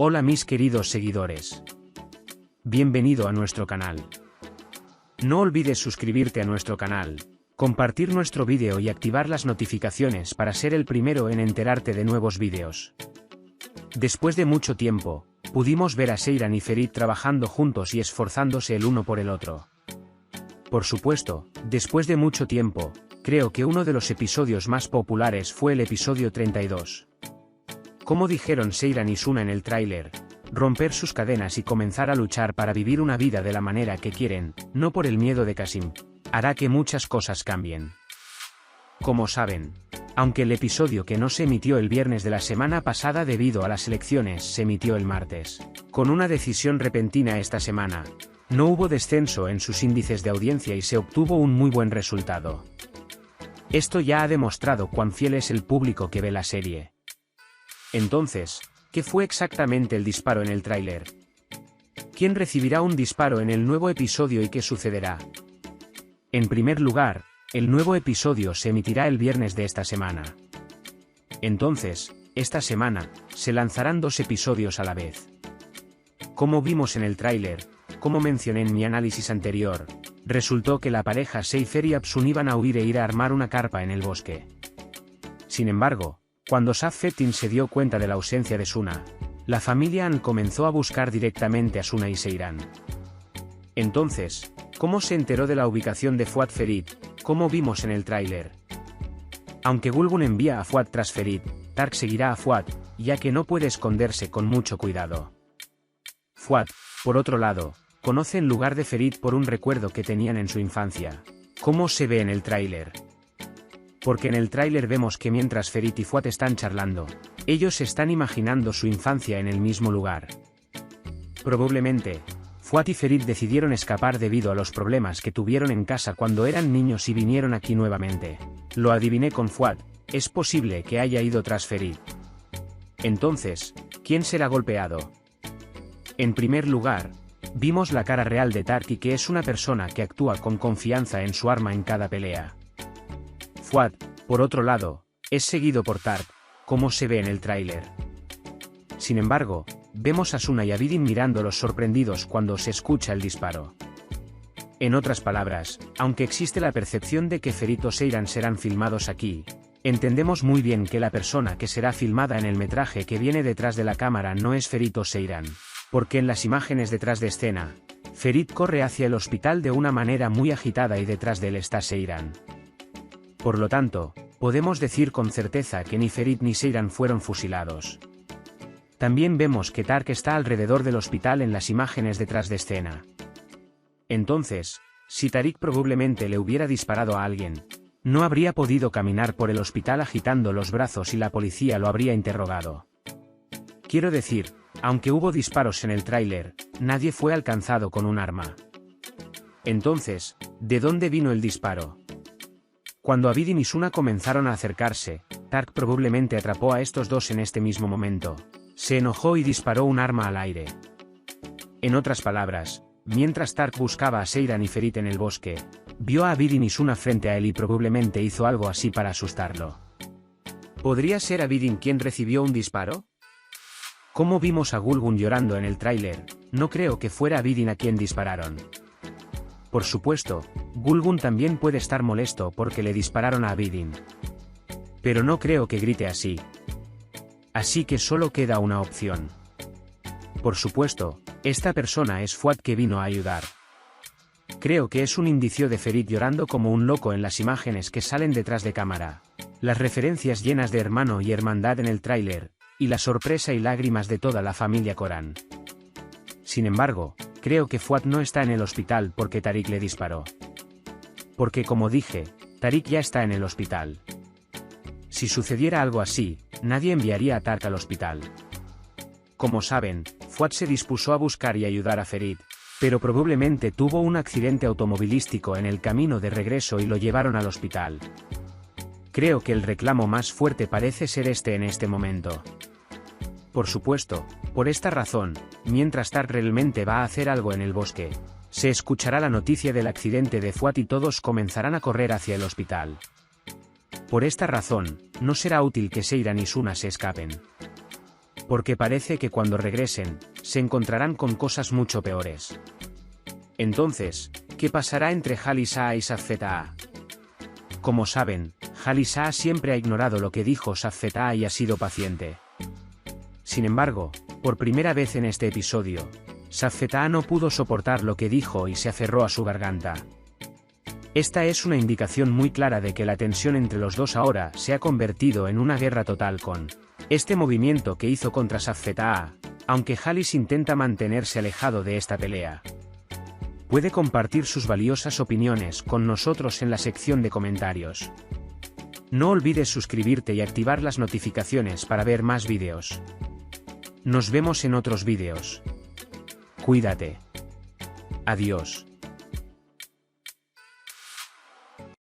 Hola mis queridos seguidores. Bienvenido a nuestro canal. No olvides suscribirte a nuestro canal, compartir nuestro vídeo y activar las notificaciones para ser el primero en enterarte de nuevos vídeos. Después de mucho tiempo, pudimos ver a Seyran y Ferit trabajando juntos y esforzándose el uno por el otro. Por supuesto, después de mucho tiempo, creo que uno de los episodios más populares fue el episodio 32. Como dijeron Seyran y Suna en el tráiler, romper sus cadenas y comenzar a luchar para vivir una vida de la manera que quieren, no por el miedo de Qasim, hará que muchas cosas cambien. Como saben, aunque el episodio que no se emitió el viernes de la semana pasada debido a las elecciones se emitió el martes, con una decisión repentina esta semana, no hubo descenso en sus índices de audiencia y se obtuvo un muy buen resultado. Esto ya ha demostrado cuán fiel es el público que ve la serie. Entonces, ¿qué fue exactamente el disparo en el tráiler? ¿Quién recibirá un disparo en el nuevo episodio y qué sucederá? En primer lugar, el nuevo episodio se emitirá el viernes de esta semana. Entonces, esta semana, se lanzarán 2 episodios a la vez. Como vimos en el tráiler, como mencioné en mi análisis anterior, resultó que la pareja Seifer y Apsun iban a huir e ir a armar una carpa en el bosque. Sin embargo, cuando Safetin se dio cuenta de la ausencia de Suna, la familia An comenzó a buscar directamente a Suna y Seyran. Entonces, ¿cómo se enteró de la ubicación de Fuad Ferit, como vimos en el tráiler? Aunque Gulgun envía a Fuad tras Ferit, Tark seguirá a Fuad, ya que no puede esconderse con mucho cuidado. Fuad, por otro lado, conoce el lugar de Ferit por un recuerdo que tenían en su infancia. ¿Cómo se ve en el tráiler? Porque en el tráiler vemos que mientras Ferit y Fuad están charlando, ellos están imaginando su infancia en el mismo lugar. Probablemente, Fuad y Ferit decidieron escapar debido a los problemas que tuvieron en casa cuando eran niños y vinieron aquí nuevamente. Lo adiviné con Fuad, es posible que haya ido tras Ferit. Entonces, ¿quién será golpeado? En primer lugar, vimos la cara real de Tark y que es una persona que actúa con confianza en su arma en cada pelea. Fuad, por otro lado, es seguido por Tark, como se ve en el tráiler. Sin embargo, vemos a Suna y a Vidin mirándolos sorprendidos cuando se escucha el disparo. En otras palabras, aunque existe la percepción de que Ferit o Seyran serán filmados aquí, entendemos muy bien que la persona que será filmada en el metraje que viene detrás de la cámara no es Ferit o Seyran, porque en las imágenes detrás de escena, Ferit corre hacia el hospital de una manera muy agitada y detrás de él está Seyran. Por lo tanto, podemos decir con certeza que ni Ferit ni Seyran fueron fusilados. También vemos que Tark está alrededor del hospital en las imágenes detrás de escena. Entonces, si Tariq probablemente le hubiera disparado a alguien, no habría podido caminar por el hospital agitando los brazos y la policía lo habría interrogado. Quiero decir, aunque hubo disparos en el tráiler, nadie fue alcanzado con un arma. Entonces, ¿de dónde vino el disparo? Cuando Abidin y Suna comenzaron a acercarse, Tark probablemente atrapó a estos dos en este mismo momento. Se enojó y disparó un arma al aire. En otras palabras, mientras Tark buscaba a Seyran y Ferit en el bosque, vio a Abidin y Suna frente a él y probablemente hizo algo así para asustarlo. ¿Podría ser Abidin quien recibió un disparo? Como vimos a Gulgun llorando en el tráiler, no creo que fuera Abidin a quien dispararon. Por supuesto, Gulgun también puede estar molesto porque le dispararon a Abidin. Pero no creo que grite así. Así que solo queda una opción. Por supuesto, esta persona es Fuad que vino a ayudar. Creo que es un indicio de Ferit llorando como un loco en las imágenes que salen detrás de cámara, las referencias llenas de hermano y hermandad en el tráiler, y la sorpresa y lágrimas de toda la familia Koran. Sin embargo, creo que Fuad no está en el hospital porque Tariq le disparó. Porque como dije, Tariq ya está en el hospital. Si sucediera algo así, nadie enviaría a Tark al hospital. Como saben, Fuad se dispuso a buscar y ayudar a Ferit, pero probablemente tuvo un accidente automovilístico en el camino de regreso y lo llevaron al hospital. Creo que el reclamo más fuerte parece ser este en este momento. Por supuesto, por esta razón, mientras Tark realmente va a hacer algo en el bosque, se escuchará la noticia del accidente de Fuad y todos comenzarán a correr hacia el hospital. Por esta razón, no será útil que Seyran y Suna se escapen. porque parece que cuando regresen, se encontrarán con cosas mucho peores. Entonces, ¿qué pasará entre Jalisa y Safzeta? Como saben, Jalisa siempre ha ignorado lo que dijo Safzeta y ha sido paciente. Sin embargo, por primera vez en este episodio, Safzeta no pudo soportar lo que dijo y se aferró a su garganta. Esta es una indicación muy clara de que la tensión entre los dos ahora se ha convertido en una guerra total con este movimiento que hizo contra Safzeta, aunque Jalis intenta mantenerse alejado de esta pelea. Puede compartir sus valiosas opiniones con nosotros en la sección de comentarios. No olvides suscribirte y activar las notificaciones para ver más vídeos. Nos vemos en otros vídeos. Cuídate. Adiós.